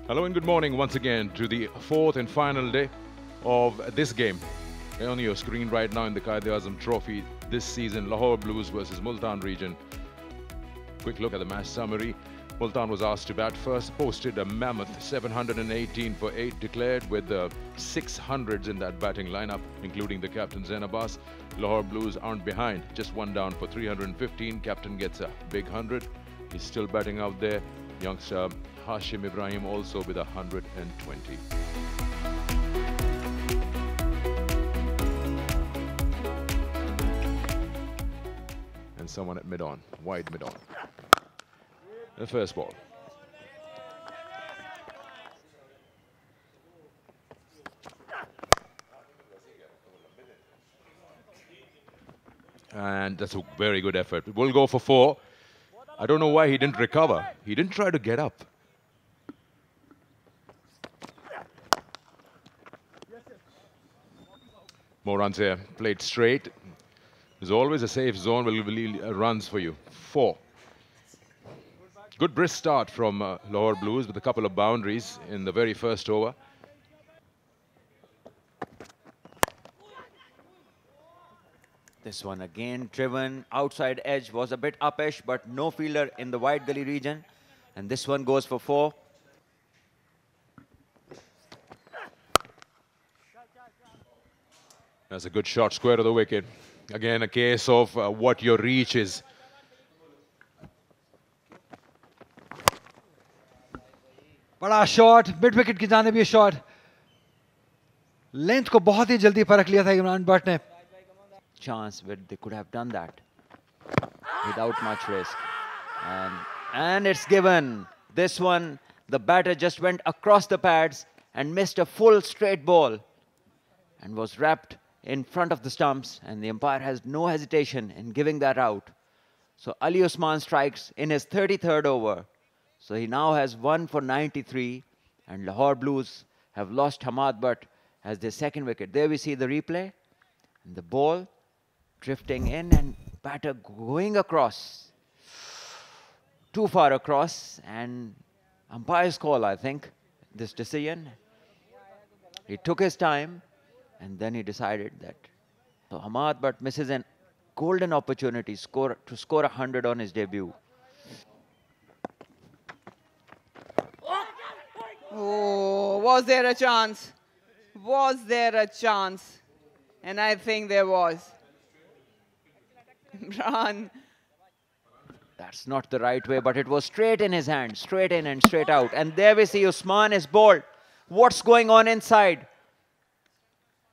Hello and good morning once again to the fourth and final day of this game. On your screen right now in the Quaid-e-Azam trophy this season, Lahore Blues versus Multan region. Quick look at the match summary. Multan was asked to bat first, posted a mammoth 718 for 8 declared with 600s in that batting lineup, including the captain Zain Abbas. Lahore Blues aren't behind, just one down for 315. Captain gets a big 100. He's still batting out there. Youngster Hashim Ibrahim also with 120. And someone at mid-on, wide mid-on. The first ball. And that's a very good effort. We'll go for 4. I don't know why he didn't recover. He didn't try to get up. More runs here. Played straight. There's always a safe zone where will runs for you. 4. Good brisk start from Lahore Blues with a couple of boundaries in the very first over. This one again driven, outside edge was a bit uppish, but no fielder in the wide gully region. And this one goes for 4. That's a good shot, square to the wicket. Again, a case of what your reach is. बड़ा shot, mid wicket की जाने भी shot. Length को बहुत ही जल्दी परख लिया था इमरान बट ने. Chance where they could have done that without much risk. And it's given. This one, the batter just went across the pads and missed a full straight ball and was wrapped in front of the stumps, and the umpire has no hesitation in giving that out. So Ali Usman strikes in his 33rd over. So he now has 1 for 93, and Lahore Blues have lost Hamad Butt as their second wicket. There we see the replay, and the ball drifting in and batter going across. Too far across, and umpire's call, I think, this decision. He took his time, and then he decided that so Hamad Butt misses a golden opportunity to score 100 on his debut. Oh, was there a chance? Was there a chance? And I think there was. Imran. That's not the right way, but it was straight in his hand, straight in and straight out. And there we see Usman is bowled. What's going on inside?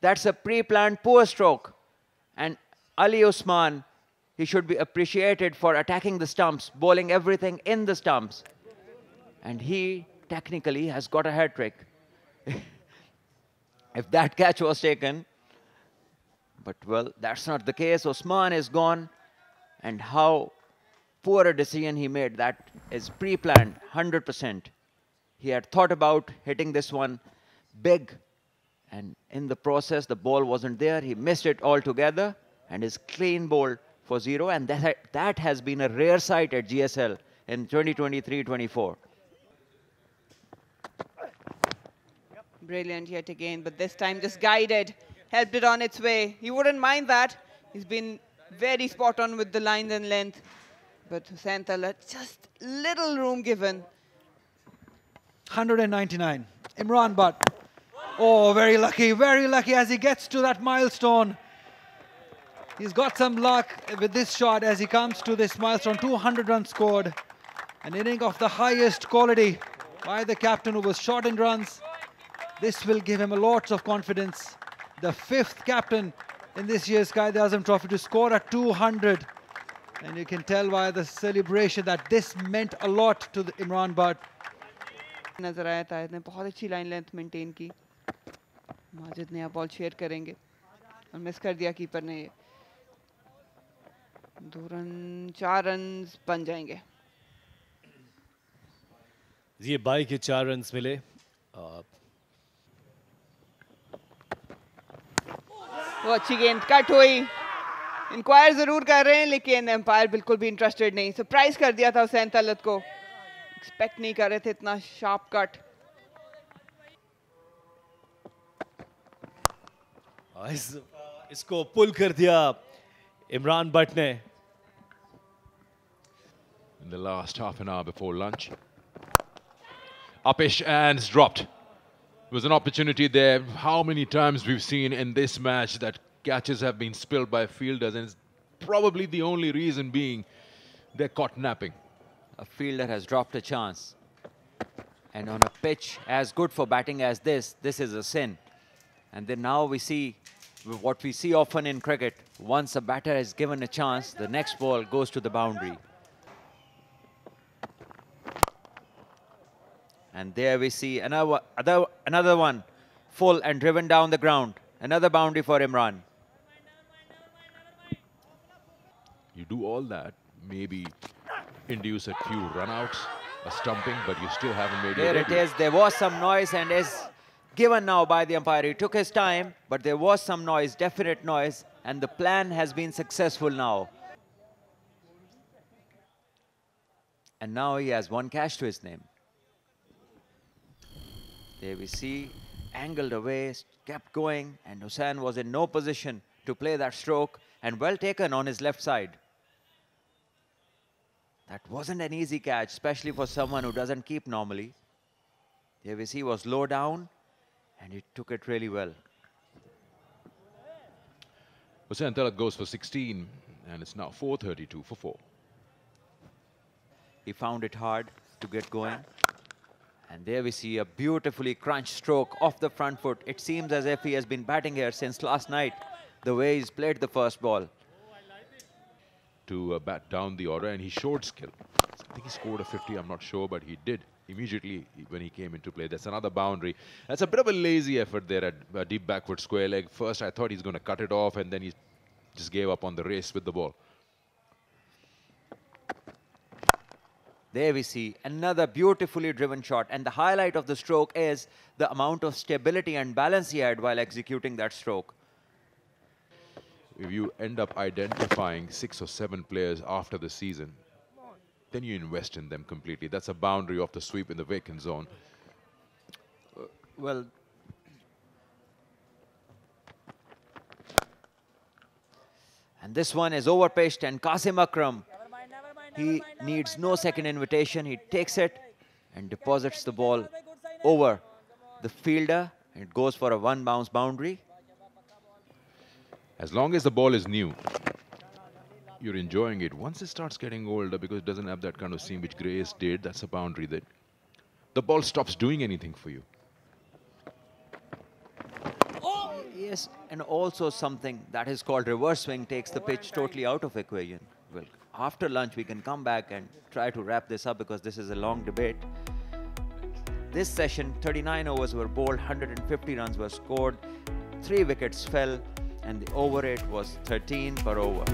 That's a pre-planned poor stroke. And Ali Usman, he should be appreciated for attacking the stumps, bowling everything in the stumps. And he technically has got a hat trick. If that catch was taken. But, well, that's not the case. Usman is gone. And how poor a decision he made. That is pre-planned, 100%. He had thought about hitting this one big. And in the process, the ball wasn't there. He missed it altogether. And is clean bowled for 0. And that has been a rare sight at GSL in 2023-24. Brilliant yet again, but this time just guided, helped it on its way. He wouldn't mind that. He's been very spot on with the lines and length. But Hussain Talat, just little room given. 199. Imran Butt. Oh, very lucky as he gets to that milestone. He's got some luck with this shot as he comes to this milestone. 200 runs scored. An inning of the highest quality by the captain who was short in runs. This will give him a lot of confidence. The 5th captain in this year's Quaid-e-Azam trophy to score at 200. And you can tell by the celebration that this meant a lot to the Imran Butt. नजर आया था इसने बहुत अच्छी line length maintain की. माजिद ने ball share करेंगे और मिस कर दिया कीपर ने. ये 2 रन 4 रन बन जाएंगे. ये बाई के 4 रन मिले. वो अच्छी गेंद कट हुई. इंक्वायर जरूर कर रहे हैं लेकिन एम्पायर बिल्कुल भी इंटरेस्टेड नहीं. सरप्राइज कर दिया था हुसैन तलत को. एक्सपेक्ट नहीं कर रहे थे इतना शार्प कट. इसको पुल कर दिया इमरान भट्ट ने. In the last half an hour before lunch. Upish and it's dropped. It was an opportunity there. How many times we've seen in this match that catches have been spilled by fielders, and it's probably the only reason being they're caught napping. A fielder has dropped a chance. And on a pitch as good for batting as this is a sin. And then now we see what we see often in cricket. Once a batter is given a chance, the next ball goes to the boundary. And there we see another one, full and driven down the ground. Another boundary for Imran. You do all that, maybe induce a few run-outs, a stumping, but you still haven't made There it is. There was some noise and is given now by the umpire. He took his time, but there was some noise, definite noise, and the plan has been successful now. And now he has one cash to his name. There we see, angled away, kept going, and Hussain was in no position to play that stroke, and well taken on his left side. That wasn't an easy catch, especially for someone who doesn't keep normally. There we see, he was low down, and he took it really well. Hussain Talat goes for 16, and it's now 432 for 4. He found it hard to get going. And there we see a beautifully crunched stroke off the front foot. It seems as if he has been batting here since last night, the way he's played the first ball. To bat down the order, and he showed skill. I think he scored a 50, I'm not sure, but he did immediately when he came into play. That's another boundary. That's a bit of a lazy effort there at a deep backward square leg. First, I thought he's going to cut it off, and then he just gave up on the race with the ball. There we see another beautifully driven shot. And the highlight of the stroke is the amount of stability and balance he had while executing that stroke. If you end up identifying 6 or 7 players after the season, then you invest in them completely. That's a boundary off the sweep in the vacant zone. Well, and this one is overpitched, and Qasim Akram, he needs no second invitation. He takes it and deposits the ball over the fielder. It goes for a one bounce boundary. As long as the ball is new, you're enjoying it. Once it starts getting older, because it doesn't have that kind of seam which Grace did, that's a boundary that the ball stops doing anything for you. Yes, and also something that is called reverse swing takes the pitch totally out of equation. Well, after lunch, we can come back and try to wrap this up because this is a long debate. This session, 39 overs were bowled, 150 runs were scored, 3 wickets fell, and the over rate was 13 per over.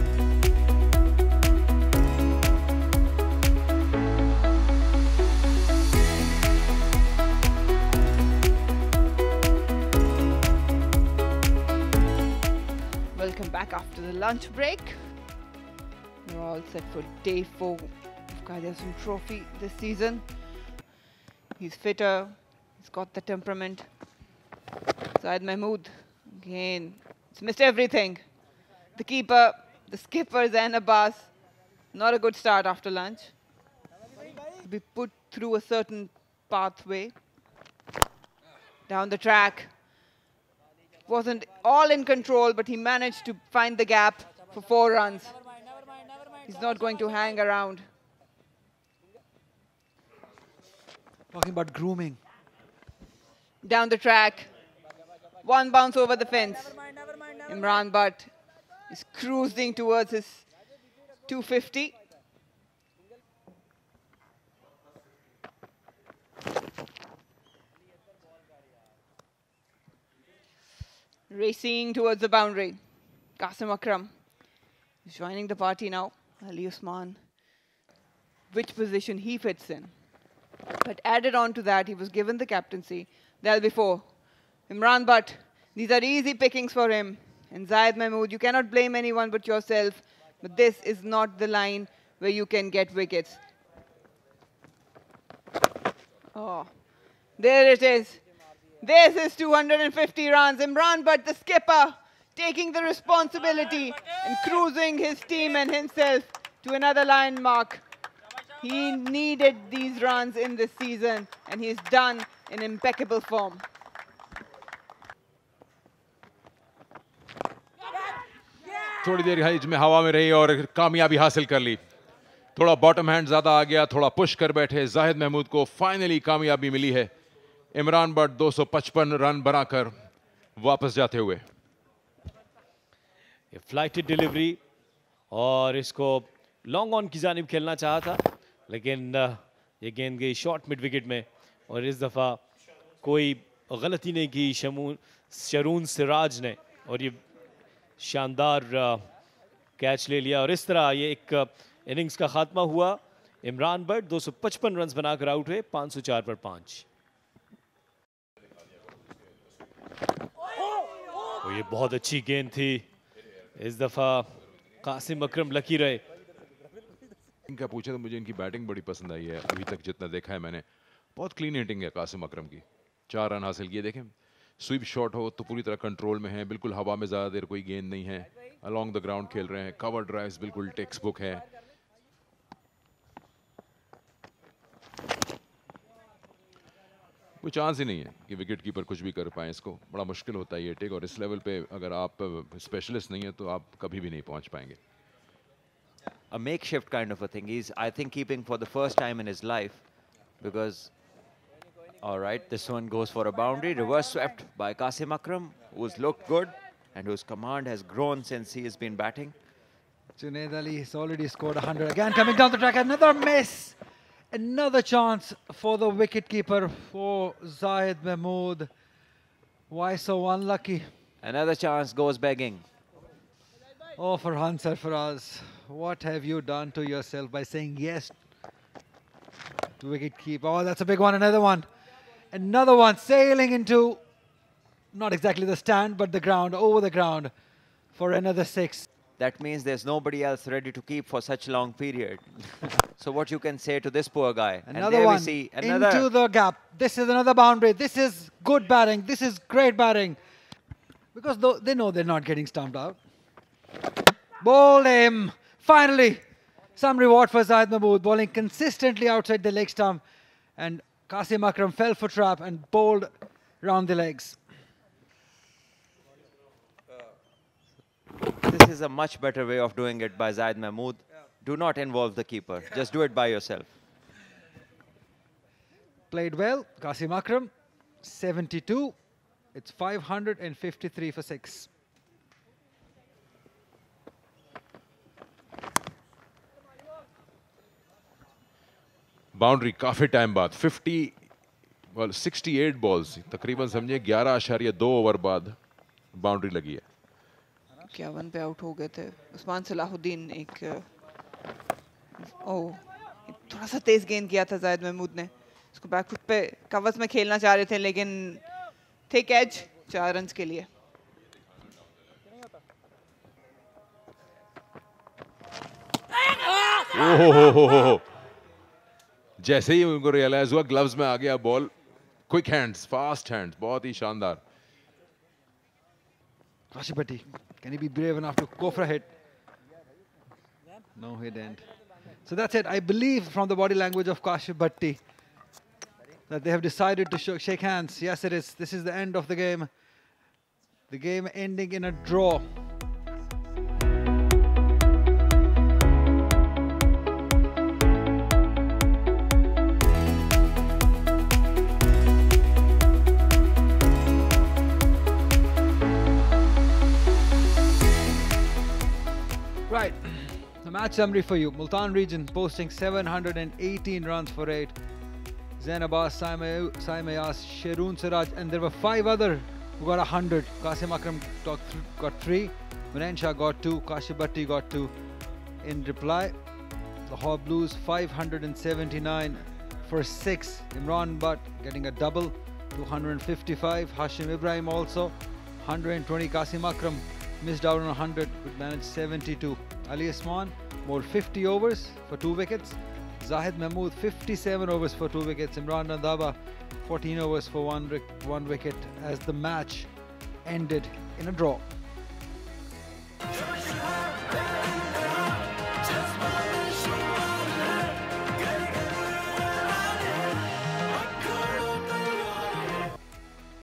Welcome back after the lunch break. We're all set for day 4 of Quaid-e-Azam Trophy this season. He's fitter, he's got the temperament. Zahid Mahmood, again, he's missed everything. The keeper, the skipper, Zain Abbas, not a good start after lunch. Be put through a certain pathway. Down the track. Wasn't all in control, but he managed to find the gap for 4 runs. He's not going to hang around. Talking about grooming. Down the track. 1 bounce over the fence. Imran Bhatt is cruising towards his 250. Racing towards the boundary. Qasim Akram is joining the party now. Ali Usman. Which position he fits in. But added on to that, he was given the captaincy. There'll be 4. Imran Bhatt, these are easy pickings for him. And Zahid Mahmood, you cannot blame anyone but yourself. But this is not the line where you can get wickets. Oh, there it is. This is 250 runs. Imran Bhatt, the skipper, taking the responsibility and cruising his team and himself to another line mark. He needed these runs in this season, and he's done in impeccable form. थोड़ी देर highs में हवा में रही और कामयाबी हासिल कर ली. थोड़ा बॉटम हैंड ज्यादा आ गया, थोड़ा पुश कर बैठे. जाहिद महमूद को फाइनली कामयाबी मिली है. इमरान बट 255 रन बनाकर वापस जाते हुए. फ्लाइटेड डिलीवरी और इसको लॉन्ग ऑन की जानिब खेलना चाहा था, लेकिन ये गेंद गई शॉर्ट मिड विकेट में. और इस दफ़ा कोई गलती नहीं की शरून सिराज ने और ये शानदार कैच ले लिया. और इस तरह ये एक इनिंग्स का खात्मा हुआ. इमरान बट 255 रन बनाकर आउट हुए 504 पर 5. और ये बहुत अच्छी गेंद थी. इस दफा कासिम अकरम लकी रहे. इनका पूछे तो मुझे इनकी बैटिंग बड़ी पसंद आई है. अभी तक जितना देखा है मैंने, बहुत क्लीन हिटिंग है कासिम अकरम की. 4 रन हासिल किए. देखें स्वीप शॉट हो तो पूरी तरह कंट्रोल में है, बिल्कुल हवा में ज़्यादा देर कोई गेंद नहीं है. अलोंग द ग्राउंड खेल रहे हैं. कवर ड्राइव्स बिल्कुल टेक्स्ट बुक है. कोई चांस ही नहीं है कि विकेट कीपर कुछ भी कर पाए. इसको बड़ा मुश्किल होता है ये टेक, और इस लेवल पे अगर आप स्पेशलिस्ट नहीं है तो आप कभी भी नहीं पहुंच पाएंगे. A makeshift kind of a thing. He's, I think, keeping for the first time in his life, because, all right, this one goes for a boundary. Reverse swept by Qasim Akram, who's looked good and whose command has grown since he has been batting. Junaid Ali has already scored 100. Again coming down the track, another miss. Another chance for the wicketkeeper for Zahid Mahmood. Why so unlucky? Another chance goes begging. Oh, Farhan Sarfaraz, what have you done to yourself by saying yes to wicketkeeper? Oh, that's a big one. Another one. Another one sailing into, not exactly the stand, but the ground, over the ground for another 6. That means there's nobody else ready to keep for such a long period. So what you can say to this poor guy? Another one into the gap. This is another boundary. This is good batting. This is great batting. Because they know they're not getting stumped out. Bowled him. Finally, some reward for Zahid Mahmood. Bowling consistently outside the leg stump. And Qasim Akram fell for trap and bowled round the legs. This is a much better way of doing it by Zahid Mahmood. Do not involve the keeper. Just do it by yourself. Played well. Qasim Akram, 72. It's 553 for 6. Boundary काफी time बाद 68 balls, तकरीबन समझिए 11.2 over बाद boundary लगी है. 51 पे out हो गए थे. उस्मान सलाहुद्दीन एक थोड़ा सा तेज गेंद किया था जाहिद महमूद ने. इसको बैकफुट पे कवर्स में खेलना चाह रहे थे, लेकिन थिक एज 4 रन के लिए. ओहो, जैसे ही उनको रियलाइज हुआ ग्लव्स में आ गया ball. Quick hands, fast hands, बहुत ही शानदार. Kashibati, can he be brave enough to go for a hit? No, he didn't. So that's it. I believe from the body language of Kashibati that they have decided to shake hands. Yes, it is. This is the end of the game. The game ending in a draw. Right, the match summary for you. Multan region posting 718 runs for 8. Zain Abbas, Saimayas, Sharoon Siraj, and there were 5 other who got 100. Qasim Akram got 3, Munain Shah got 2, Kashibati got 2. In reply, Lahore Blues 579 for 6. Imran Butt getting a double, 255. Hashim Ibrahim also 120. Qasim Akram missed out on 100 but managed 72. Ali Osman more 50 overs for 2 wickets. Zahid Mahmood 57 overs for 2 wickets. Imran Nandaba 14 overs for 1 wicket as the match ended in a draw.